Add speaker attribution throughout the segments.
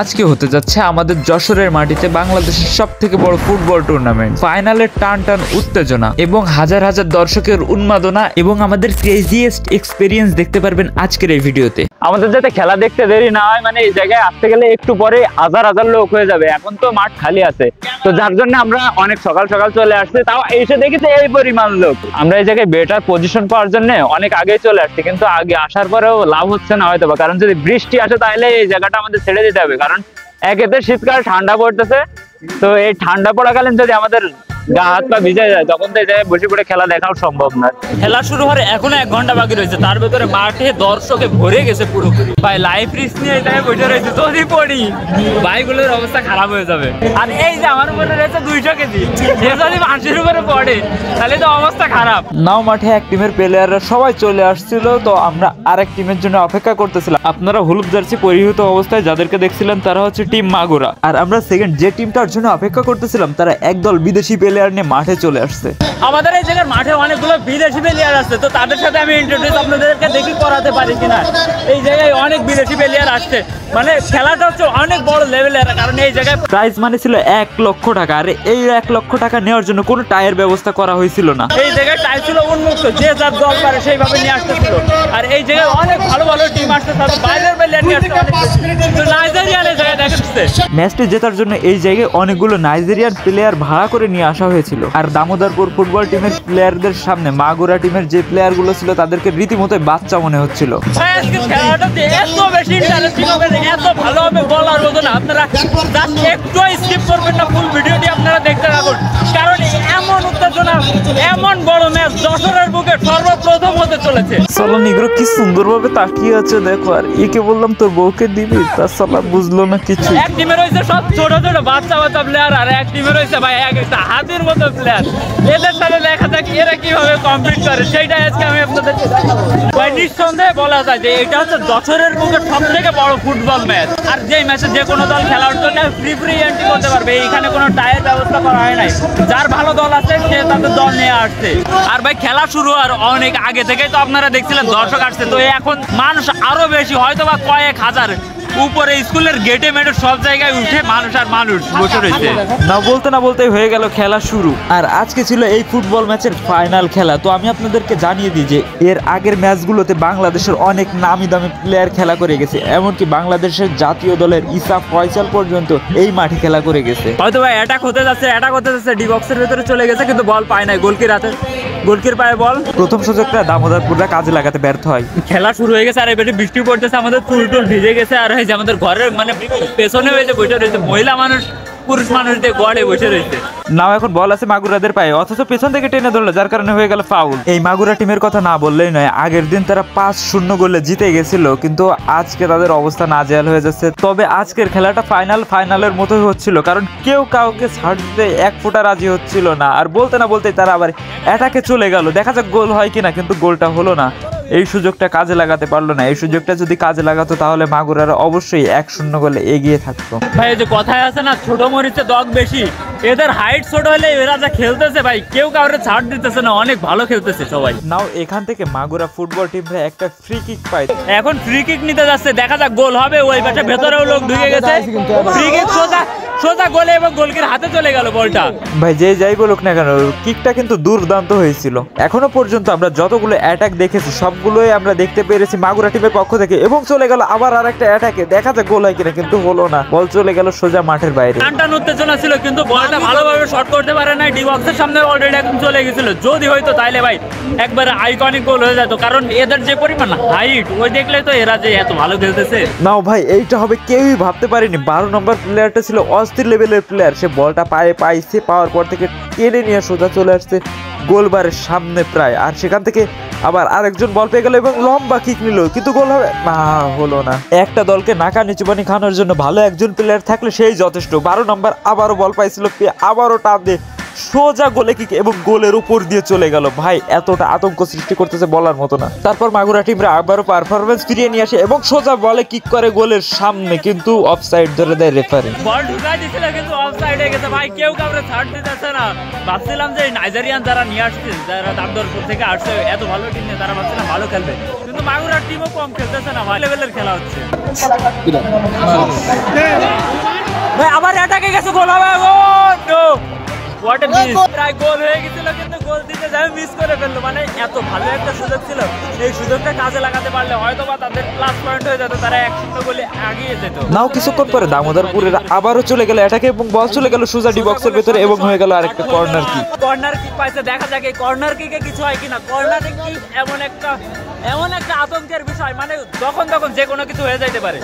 Speaker 1: আজকে হতে যাচ্ছে আমাদের যশোরের মাটিতে বাংলাদেশের সবথেকে বড় ফুটবল টুর্নামেন্ট। ফাইনালের টান টান উত্তেজনা এবং হাজার হাজার দর্শকের উন্মাদনা এবং আমাদের ক্রেজিয়েস্ট এক্সপেরিয়েন্স দেখতে পারবেন আজকের এই ভিডিওতে।
Speaker 2: আমাদের যাতে খেলা দেখতে দেরি না হয়, মানে এই জায়গায় আসতে গেলে একটু পরে হাজার হাজার লোক হয়ে যাবে। এখন তো মাঠ খালি আছে, তো যার জন্য আমরা অনেক সকাল সকাল চলে আসছি। তাও এসে দেখেছি এই পরিমাণ লোক। আমরা এই জায়গায় বেটার পজিশন পাওয়ার জন্য অনেক আগেই চলে আসছি, কিন্তু আগে আসার পরেও লাভ হচ্ছে না হয়তো, কারণ যদি বৃষ্টি আসে তাহলে এই জায়গাটা আমাদের ছেড়ে দিতে হবে। কারণ একেতে শীতকাল ঠান্ডা পড়তেছে, তো এই ঠান্ডা পড়াকালীন যদি আমাদের গা হাত পা ভিজে যায় তখন তো এই জায়গায় বসে পড়ে খেলা দেখাও সম্ভব না। খেলা শুরু হওয়ার এখনো 1 ঘন্টা বাকি রয়েছে, তার ভেতরে মাঠে দর্শকে ভরে গেছে পুরোপুরি। ভাই লাইফ রিস্ক নিয়ে এই বসে রয়েছে, যদি পড়ি ভাইগুলোর অবস্থা খারাপ হয়ে যাবে। আর এই যে আমার উপরে রয়েছে 200 কেজি, সে যদি মানুষের উপরে পড়ে তাহলে তো অবস্থা খারাপ।
Speaker 1: নাও মাঠে এক টিমের প্লেয়াররা সবাই চলে আসছিল, তো আমরা আরেক টিমের জন্য অপেক্ষা করতেছিলাম। আপনারা হলুদ জার্সি পরিহিত অবস্থায় যাদেরকে দেখছিলেন তারা হচ্ছে টিম মাগুরা। আর আমরা সেকেন্ড যে টিমটার জন্য অপেক্ষা করতেছিলাম তারা একদল বিদেশি প্লেয়ার নিয়ে মাঠে চলে আসছে।
Speaker 2: আমাদের এই জায়গার মাঠে অনেকগুলো বিদেশি প্লেয়ার আসছে, তো তাদের সাথে আমি ইন্ট্রোডিউস আপনাদেরকে দেখি করাতে পারি কিনা। এই জায়গায় অনেক বিদেশি প্লেয়ার আসছে, মানে খেলাটা হচ্ছে অনেক বড় লেভেলের। কারণ এই জায়গায়
Speaker 1: প্রাইস মানে ছিল 1 লক্ষ টাকা, আর এই 1 লক্ষ টাকা নেওয়ার জন্য কোনো টায়ার ব্যবস্থা করা হয়েছিল না।
Speaker 2: এই জায়গায় টায়ার ছিল উন্মুক্ত, যে যার দল পারে সেইভাবে নিয়ে আসতেছিল। আর এই জায়গায় অনেক ভালো ভালো টিম আসছে, তাদের বাইরের প্লেয়ার নিয়ে আসছে। নাইজেরিয়ান এই জায়গায় দেখাচ্ছে।
Speaker 1: ম্যাচটি জেতার জন্য এই জায়গায় অনেকগুলো নাইজেরিয়ান প্লেয়ার ভাড়া করে নিয়ে আসা হয়েছিল। আর দামোদরপুর ফুটবল টিমের প্লেয়ারদের সামনে মাগুরা টিমের যে প্লেয়ার গুলো ছিল তাদেরকে রীতিমতো বাচ্চা মনে হচ্ছিল।
Speaker 2: এত বেশি ইন্টারেস্টিং হবে, এত ভালো হবে বলার মতো না। আপনারা জাস্ট একটু স্কিপ করবেন না, ফুল ভিডিওটি আপনারা দেখতে থাকুন। কারণ এমন উত্তেজনা, এমন বড় ম্যাচ যশোরের বুকে সর্বপ্রথম হতে চলেছে।
Speaker 1: সালা নিগ্রো কি সুন্দরভাবে তাকিয়ে আছে দেখো। আর একে বললাম তোর বউকে দিবি, তার সালা বুঝলো না কিছু।
Speaker 2: এক টিমে রয়েছে সব ছোট ছোট বাচ্চা বাচ্চা প্লেয়ার, আর এক টিমে রয়েছে ভাই একটা হাতির মতো প্লেয়ার। এদের সাথে দেখা যাক এরা কিভাবে কমপ্লিট করে, সেইটাই আজকে আমি আপনাদেরকে দেখাবো। ভাই নিঃসন্দেহে বলা যায় যে এটা হচ্ছে যশোরের বুকের সবথেকে বড় ফুটবল ম্যাচ। আর যেই ম্যাচে যে কোনো দল খেলার জন্য ফ্রি এন্ট্রি করতে পারবে। এইখানে কোনো টায়ার ব্যবস্থা করা হয় নাই, যার ভালো দল আছে সে তাদের দল নিয়ে আসছে। আর ভাই খেলা শুরু আর অনেক আগে থেকেই তো আপনারা দেখছিলেন দর্শক আসছে, তো এখন মানুষ আরো বেশি, হয়তো বা কয়েক হাজার। উপরে স্কুলের গেটে মেটে সব জায়গায় উঠে মানুষ আর মানুষ বসে রয়েছে।
Speaker 1: না বলতেই হয়ে গেল খেলা শুরু। আর আজকে ছিল এই ফুটবল ম্যাচের ফাইনাল খেলা। তো আমি আপনাদেরকে জানিয়ে দিই যে এর আগের ম্যাচগুলোতে বাংলাদেশের অনেক নামি দামি প্লেয়ার খেলা করে গেছে। এমনকি বাংলাদেশের জাতীয় দলের ইসা ফয়সাল পর্যন্ত এই মাঠে খেলা করে গেছে।
Speaker 2: হয়তো ভাই অ্যাটাক হতে যাচ্ছে, ডি বক্সের ভেতরে চলে গেছে, কিন্তু বল পায় নাই। গোলকির পায়ে বল।
Speaker 1: প্রথম সুযোগটা দামোদরপুররা কাজে লাগাতে ব্যর্থ হয়।
Speaker 2: খেলা শুরু হয়ে গেছে, আর এবারে বৃষ্টি পড়তেছে, আমাদের চুল ভিজে গেছে। আর এই যে আমাদের ঘরের মানে পেছনে হয়েছে বসে রয়েছে মহিলা মানুষ, পুরুষ মানুষ দিয়ে গড়ে বসে রয়েছে।
Speaker 1: নাও এখন বল আছে মাগুরাদের পায়ে, অথচ পেছন থেকে টেনে ধরলো, যার কারণে হয়ে গেল ফাউল। এই মাগুরা টিমের কথা না বললেই নয়, আগের দিন তারা 5-0 গোলে জিতে গেছিল, কিন্তু আজকে তাদের অবস্থা নাজেহাল হয়ে যাচ্ছে। তবে আজকের খেলাটা ফাইনালের মতোই হচ্ছিল, কারণ কেউ কাউকে ছাড় দিতে এক ফোঁটা রাজি হচ্ছিল না। আর বলতে না বলতেই তারা আবার অ্যাটাকে চলে গেল। দেখা যাক গোল হয় কিনা, কিন্তু গোলটা হলো না। এই সুযোগটা কাজে লাগাতে পারলো না। এই সুযোগটা যদি কাজে লাগাতো তাহলে মাগুরারা অবশ্যই 1-0 গোলে এগিয়ে থাকতো।
Speaker 2: ভাই যে কথায় আছে না, ছোট মরিচে দগ বেশি। এদের হাইট ছোট হলে এরা যা খেলতেছে ভাই, কেউ কাউরে ছাড় দিতেছে না, অনেক ভালো খেলতেছে সবাই।
Speaker 1: নাও এখান থেকে মাগুরা ফুটবল টিমরা একটা ফ্রি কিক পায়।
Speaker 2: এখন ফ্রি কিক নিতে যাচ্ছে, দেখা যাক গোল হবে। ওই পাশে ভেতরেও লোক ঢুকে গেছে, ফ্রি কিক সোজা গোলে এবং গোলকির হাতে চলে গেল বলটা।
Speaker 1: ভাই যে যাই বলুক না কেন, কিকটা কিন্তু দুর্দান্ত হয়েছিল। এখনো পর্যন্ত আমরা যতগুলো অ্যাটাক দেখেছি সবগুলোই আমরা দেখতে পেরেছি মাগুরা টিমের পক্ষ থেকে। এবং চলে গেল আবার আরেকটা অ্যাটাকে, দেখা যাক গোল হয় কিনা, কিন্তু হলো না। বল চলে গেল সোজা মাঠের বাইরে।
Speaker 2: টানটান উত্তেজনা ছিল, কিন্তু বলটা ভালোভাবে শট করতে পারে না। ডি বক্সের সামনে অলরেডি একদম চলে গেছিল। যদি হয়তো তাইলে ভাই একবারে আইকনিক গোল হয়ে যেত, কারণ এদের যে পরিমাণ হাইট, ওই দেখলে তো এরা যে এত ভালো খেলতেছে।
Speaker 1: নাও ভাই এইটা হবে কেউই ভাবতে পারেনি। 12 নম্বর প্লেয়ারটা ছিল অস্থির লেভেলের প্লেয়ার। সে বলটা পাইছে, পাওয়ার পর থেকে টেনে নিয়ে সোজা চলে আসছে গোলবারের সামনে প্রায়। আর সেখান থেকে আবার আরেকজন বল পেয়ে গেল এবং লম্বা কিক নিল, কিন্তু গোল হবে না, হলো না। একটা দলকে নাকা নিচু পানি খাওয়ানোর জন্য ভালো একজন প্লেয়ার থাকলে সেই যথেষ্ট। 12 নম্বর আবারও বল পাইছিল, আবারও টান দিয়ে সোজা গোলে কিক এবং গোলের উপর দিয়ে চলে গেল। ভাই এতটা আতঙ্ক সৃষ্টি করতেছে বলার মতো না। তারপর মাগুরা টিমরা আবারও পারফরমেন্স ফিরিয়ে নিয়ে আসে এবং সোজা বলে কিক করে গোলের সামনে, কিন্তু অফসাইড ধরে দেয় রেফারি।
Speaker 2: বল ঢুকাই দিছিল কিন্তু অফসাইডে গেছে ভাই, কেউ কাউরে ছাড় দিতেছে না। ভাবছিলাম যে নাইজেরিয়ান যারা নিয়ে আসছে, যারা দামদরপুর থেকে আসছে, এত ভালো টিম নিয়ে তারা ভাবছিলাম ভালো খেলবে, কিন্তু মাগুরার টিমও কম খেলতেছে না, ভাই লেভেলের খেলা হচ্ছে। ভাই আবার অ্যাটাকে গেছে, গোল হবে। হোয়াট এ মিস, প্রায় গোল হয়ে গেছিল কিন্তু গোল দিতে যায় মিস করে ফেললো। মানে এত ভালো একটা সুযোগ ছিল, এই সুযোগটা কাজে লাগাতে পারলে হয়তো বা তাদের প্লাস পয়েন্ট হয়ে যেত, তারা 1-0 গোলে এগিয়ে যেত।
Speaker 1: নাও কিছুক্ষণ পরে দামোদরপুরের আবারও চলে গেল অ্যাটাকে এবং বল চলে গেল সোজা ডি বক্সের ভেতরে এবং হয়ে গেল আরেকটা কর্নার কিক।
Speaker 2: কর্নার কিক পাইছে, দেখা যাক এই কর্নার কিকে কিছু হয় কিনা। কর্নার কিক এমন একটা আতঙ্কের বিষয়, মানে যখন তখন যে কোনো কিছু হয়ে যাইতে পারে।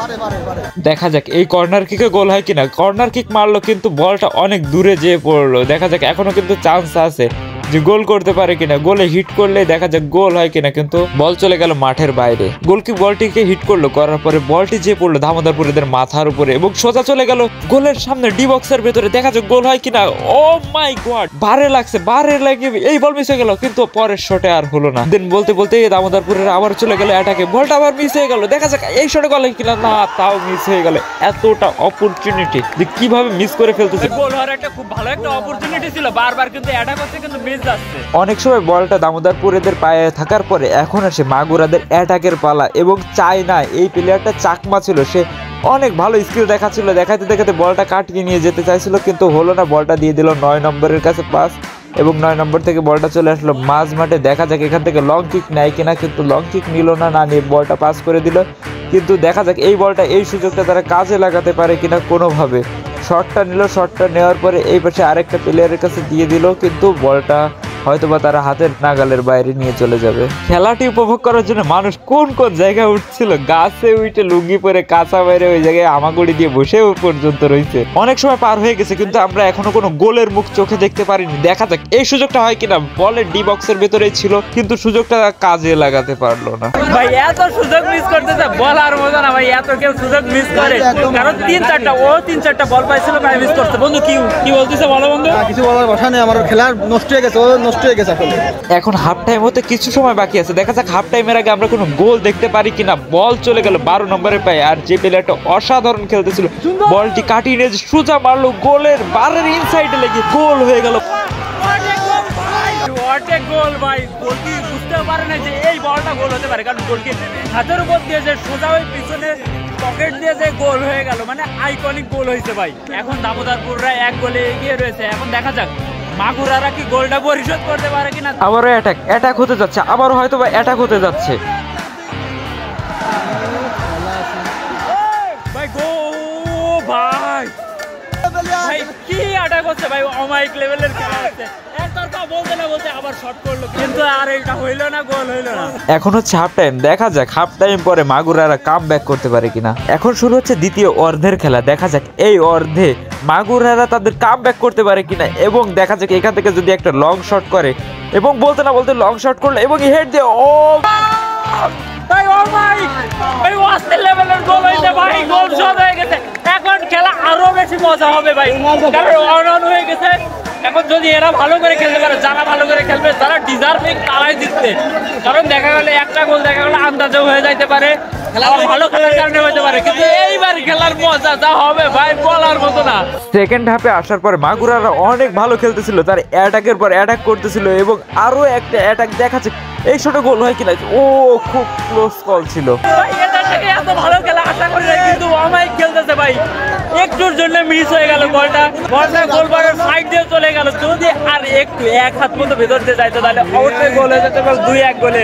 Speaker 1: দেখা যাক এই কর্নার কিকে গোল হয় কিনা। কর্নার কিক মারলো কিন্তু বলটা অনেক দূরে যেয়ে পড়লো। দেখা যাক এখনো কিন্তু চান্স আছে যে গোল করতে পারে কিনা। গোলে হিট করলে দেখা যাক গোল হয় কিনা, কিন্তু বল চলে গেল মাঠের বাইরে। গোলকি বলটিকে হিট করলো, করার পরে বলটি যে পড়লো দামোদরপুরের মাথার উপরে এবং সোজা চলে গেল গোলের সামনে ডি বক্সের ভেতরে। দেখা যাক গোল হয় কিনা। ও মাই গড, বারে লাগছে, বারে লাগে এই বল মিস হয়ে গেল, কিন্তু পরের শটে আর হলো না। দেন বলতে বলতে দামোদরপুরের আবার চলে গেল অ্যাটাকে, বলটা আবার মিস হয়ে গেল। দেখা যাক এই শটে গোল হয় কিনা। না, তাও মিস হয়ে গেল। এতটা অপরচুনিটি যে কিভাবে মিস করে ফেলতেছে।
Speaker 2: গোল হওয়ার একটা খুব ভালো একটা অপরচুনিটি ছিল, বারবার কিন্তু অ্যাটাক করতে কিন্তু মিস যাচ্ছে।
Speaker 1: অনেক সময় বলটা দামোদরপুরেদের পায়ে থাকার পরে এখন আসে মাগুরাদের অ্যাটাকের পালা এবং চাই না এই প্লেয়ারটা চাকমা ছিল, সে অনেক ভালো স্কিল দেখাচ্ছিল, দেখাতে দেখাতে বলটা কাটিয়ে নিয়ে যেতে চাইছিল কিন্তু হলো না। বলটা দিয়ে দিল 9 নম্বরের কাছে পাস এবং 9 নম্বর থেকে বলটা চলে আসলো মাঝ মাঠে। দেখা যাক এখান থেকে লং কিক নেয় কিনা, কিন্তু লং কিক নিল না, না নিয়ে বলটা পাস করে দিল। কিন্তু দেখা যাক এই বলটা, এই সুযোগটা তারা কাজে লাগাতে পারে কিনা কোনোভাবে। শটটা নিল, শটটা নেওয়ার পরে এই পাশে আরেকটা প্লেয়ারের কাছে দিয়ে দিল, কিন্তু বলটা হয়তোবা তারা হাতের নাগালের বাইরে নিয়ে চলে যাবে। খেলাটি উপভোগ করার জন্য মানুষ কোন কোন জায়গায় উঠছিল, গাছে উঠে লুঙ্গি পরে কাঁচা বাইরে ওই জায়গায় আমাগুড়ি দিয়ে বসে পর্যন্ত রয়েছে। অনেক সময় পার হয়ে গেছে কিন্তু আমরা এখনো কোনো গোলের মুখ চোখে দেখতে পারিনি। দেখা যাক এই সুযোগটা হয় কিনা। বলের ডি বক্সের ভেতরেই ছিল কিন্তু সুযোগটা কাজে লাগাতে পারলো না।
Speaker 2: ভাই এত সুযোগ মিস করতেছে বলার মতো না ভাই, এত কেউ সুযোগ মিস করে, কারণ 3-4টা বল পাইছিল ভাই, মিস করতে। বন্ধু কি বলতেছে বলো বন্ধু?
Speaker 3: কিছু বলার কথা নেই, আমার খেলা নষ্ট হয়ে গেছে, নষ্ট হয়ে গেছে আসলে।
Speaker 1: এখন হাফ টাইম হতে কিছু সময় বাকি আছে, দেখা যাক হাফ টাইমের আগে আমরা কোনো গোল দেখতে পারি কিনা। বল চলে গেল 12 নম্বরের পায়ে, আর যে প্লেয়ারটা অসাধারণ খেলতেছিল বলটি কাটিয়ে নিয়ে সোজা মারলো গোলের বারের ইনসাইডে লেগে গোল হয়ে গেল।
Speaker 2: গোল ভাই, গোলকি বুঝতে পারে না যে এই বলটা গোল হতে পারে, কারণ গোলকি হাতের উপর দিয়ে যে সোজা ওই পিছনে পকেট দিয়ে যে গোল হয়ে গেল, মানে আইকনিক গোল হয়েছে ভাই। এখন দামোদরপুররা 1 গোলে এগিয়ে রয়েছে। এখন দেখা যাক মাগুরারা কি গোলটা পরিশোধ করতে পারে কিনা।
Speaker 1: আবারও অ্যাটাক হতে যাচ্ছে, আবারও হয়তো বা অ্যাটাক হতে যাচ্ছে।
Speaker 2: ভাই গো ভাই, ভাই কি অ্যাটাক হচ্ছে ভাই, অমাইক লেভেলের খেলা হচ্ছে। একতরফা বলতে না বলতে আবার শট করলো, কিন্তু আর এটা হইলো না, গোল হইলো না।
Speaker 1: এখন হচ্ছে হাফ টাইম, দেখা যাক হাফ টাইম পরে মাগুরারা কাম ব্যাক করতে পারে কিনা। এখন শুরু হচ্ছে দ্বিতীয় অর্ধের খেলা, দেখা যাক এই অর্ধে মাগুরারা তাদের কাম ব্যাক করতে পারে কিনা। এবং দেখা যাক এখান থেকে যদি একটা লং শট করে এবং বলতে না বলতে লং শট করলো এবং হেড দিয়ে ও
Speaker 2: ভাই ও ভাই, ভাই ওয়াস্তে লেভেলের গোল হইছে ভাই, গোল শট হয়ে গেছে। এখন খেলা আরো বেশি মজা হবে ভাই, কারণ অন হয়ে গেছে। এখন যদি এরা ভালো করে খেলতে পারে, যারা ভালো করে খেলবে, যারা ডিজার্ভিং, তারাই জিতবে। কারণ দেখা গেলে একটা গোল দেখা গেলে আন্দাজও হয়ে যাইতে পারে, ভালো খেলার কারণে হইতে পারে, কিন্তু এইবার খেলার মজা যা হবে ভাই বলার মতো না।
Speaker 1: সেকেন্ড হাফে আসার পরে মাগুরারা অনেক ভালো খেলতেছিল, তার অ্যাটাকের পর অ্যাটাক করতেছিল এবং আরো একটা অ্যাটাক দেখাচ্ছে। এই শটে গোল হয় কিনা, ও খুব ক্লোজ কল ছিল
Speaker 2: ভাই। এটা থেকে এত ভালো খেলা আশা করি না, কিন্তু অমাইক খেলতেছে ভাই। একটুর জন্য মিস হয়ে গেল বলটা, গোলবারের সাইড দিয়ে চলে গেল। যদি আর একটু এক হাত মতো ভেতর দিয়ে যাইতো তাহলে অবশ্যই গোল হয়ে যেত এবং 2-1 গোলে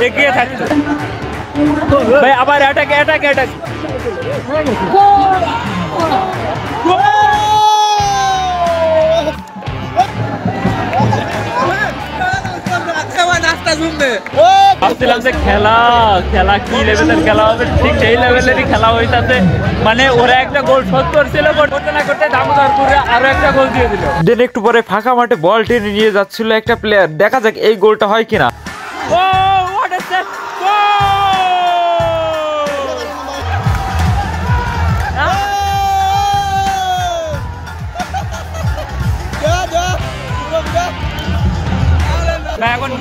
Speaker 2: এগিয়ে থাকতো ভাই। আবার অ্যাটাক। ভাবছিলাম যে খেলা কি লেভেলের খেলা হবে, ঠিক সেই লেভেলেরই খেলা হইতাছে। মানে ওরা একটা গোল শোধ করছিল, করতে না করতে দামোদরপুরে আরো একটা গোল দিয়ে দিল।
Speaker 1: দেন একটু পরে ফাঁকা মাঠে বল টেনে নিয়ে যাচ্ছিল একটা প্লেয়ার, দেখা যাক এই গোলটা হয় কিনা।
Speaker 2: ও হোয়াট আ সেভ!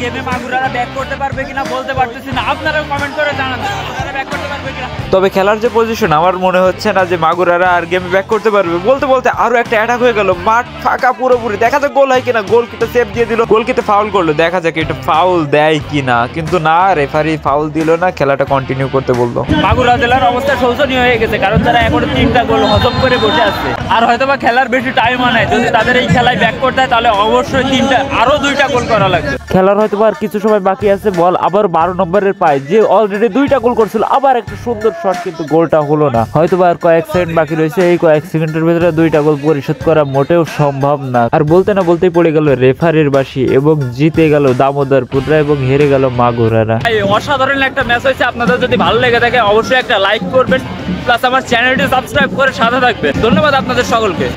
Speaker 1: গেমে মাগুরারা ব্যাক করতে পারবে কিনা বলতে পারতেছি না, আপনারা কমেন্ট করে জানান মাগুরারা ব্যাক করতে পারবে কিনা। তবে খেলার যে পজিশন আমার মনে হচ্ছে না যে মাগুরারা আর গেমে ব্যাক করতে পারবে। বলতে বলতে আরো একটা অ্যাটাক হয়ে গেল, মাঠ ফাঁকা পুরোপুরি, দেখা যাক গোল হয় কিনা। গোল কিটা সেভ দিয়ে দিল, গোল কিটা ফাউল করলো, দেখা যাক এটা ফাউল দেয় কিনা, কিন্তু না, রেফারি ফাউল দিল না, খেলাটা কন্টিনিউ করতে বললো। মাগুরা জেলার অবস্থা শোচনীয় হয়ে গেছে, কারণ তারা এখন 3টা গোল হজম করে বসে আছে, আর হয়তোবা খেলার বেশি টাইমও নাই। যদি তাদের এই খেলায় ব্যাক করতে হয় তাহলে অবশ্যই 2টা গোল করা লাগবে। খেলার হয়তোবা আর কিছু সময় বাকি আছে, বল আবার 12 নম্বরের পায়, যে অলরেডি 2টা গোল করছিল, আবার একটা সুন্দর শট, কিন্তু গোলটা হলো না। হয়তোবা আর কয়েক সেকেন্ড বাকি রয়েছে, এই কয়েক সেকেন্ডের ভিতরে 2টা গোল পরিশোধ করা মোটেও সম্ভব না। আর বলতে না বলতেই পড়ে গেল রেফারির বাঁশি এবং জিতে গেল দামোদরপুররা এবং হেরে গেল মাগুরারা। অসাধারণ একটা ম্যাচ হয়েছে। আপনাদের যদি ভালো লেগে থাকে অবশ্যই একটা লাইক করবেন, প্লাস আমার চ্যানেলটি সাবস্ক্রাইব করে সাথে থাকবেন। ধন্যবাদ আপনাদের সকলকে।